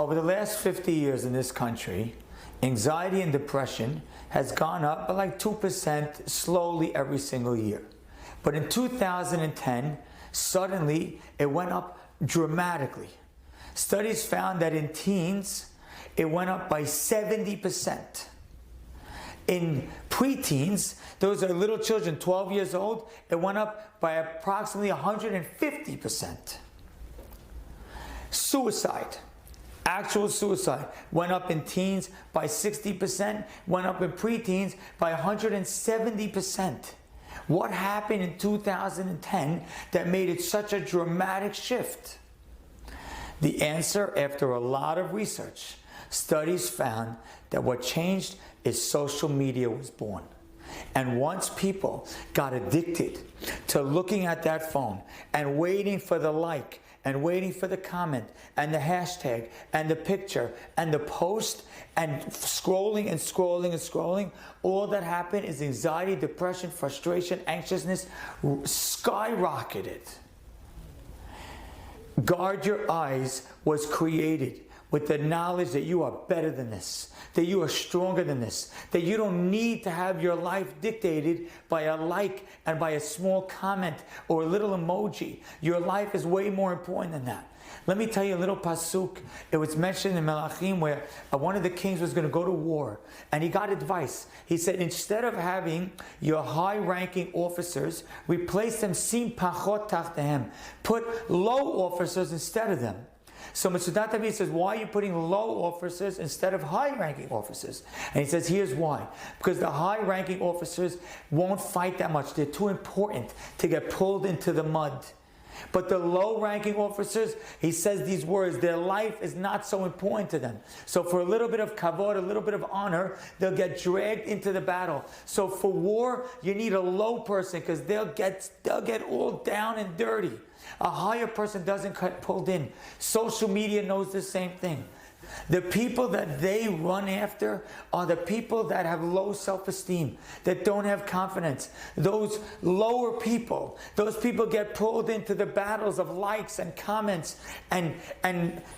Over the last 50 years in this country, anxiety and depression has gone up by like 2% slowly every single year. But in 2010, suddenly it went up dramatically. Studies found that in teens, it went up by 70%. In preteens, those are little children, 12 years old, it went up by approximately 150%. Suicide, actual suicide, went up in teens by 60%, went up in preteens by 170%. What happened in 2010 that made it such a dramatic shift? The answer, after a lot of research, studies found that what changed is social media was born. And once people got addicted to looking at that phone and waiting for the like and waiting for the comment and the hashtag and the picture and the post and scrolling and scrolling and scrolling, all that happened is anxiety, depression, frustration, anxiousness skyrocketed. Guard Your Eyes was created with the knowledge that you are better than this, that you are stronger than this, that you don't need to have your life dictated by a like and by a small comment or a little emoji. Your life is way more important than that. Let me tell you a little pasuk. It was mentioned in Melachim where one of the kings was going to go to war and he got advice. He said, instead of having your high-ranking officers, replace them sim pachot tachtehem. Put low officers instead of them. So Mitzudat David says, why are you putting low officers instead of high-ranking officers? And he says, here's why. Because the high-ranking officers won't fight that much. They're too important to get pulled into the mud. But the low-ranking officers, he says these words, their life is not so important to them. So for a little bit of kavod, a little bit of honor, they'll get dragged into the battle. So for war, you need a low person because they'll get all down and dirty. A higher person doesn't get pulled in. Social media knows the same thing. The people that they run after are the people that have low self-esteem, that don't have confidence. Those lower people, those people get pulled into the battles of likes and comments and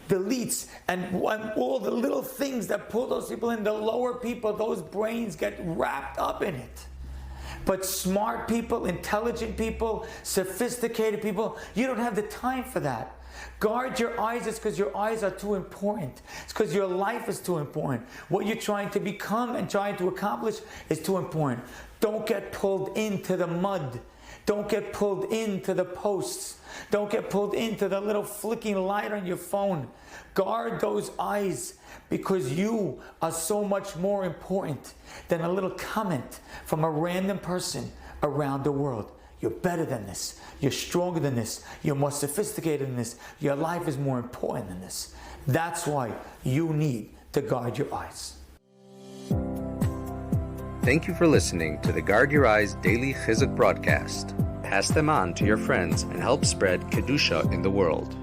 deletes and all the little things that pull those people in. The lower people, those brains get wrapped up in it. But smart people, intelligent people, sophisticated people, you don't have the time for that. Guard your eyes. It's because your eyes are too important. It's because your life is too important. What you're trying to become and trying to accomplish is too important. Don't get pulled into the mud. Don't get pulled into the posts. Don't get pulled into the little flicking light on your phone. Guard those eyes because you are so much more important than a little comment from a random person around the world. You're better than this. You're stronger than this. You're more sophisticated than this. Your life is more important than this. That's why you need to guard your eyes. Thank you for listening to the Guard Your Eyes Daily Chizuk broadcast. Pass them on to your friends and help spread Kedusha in the world.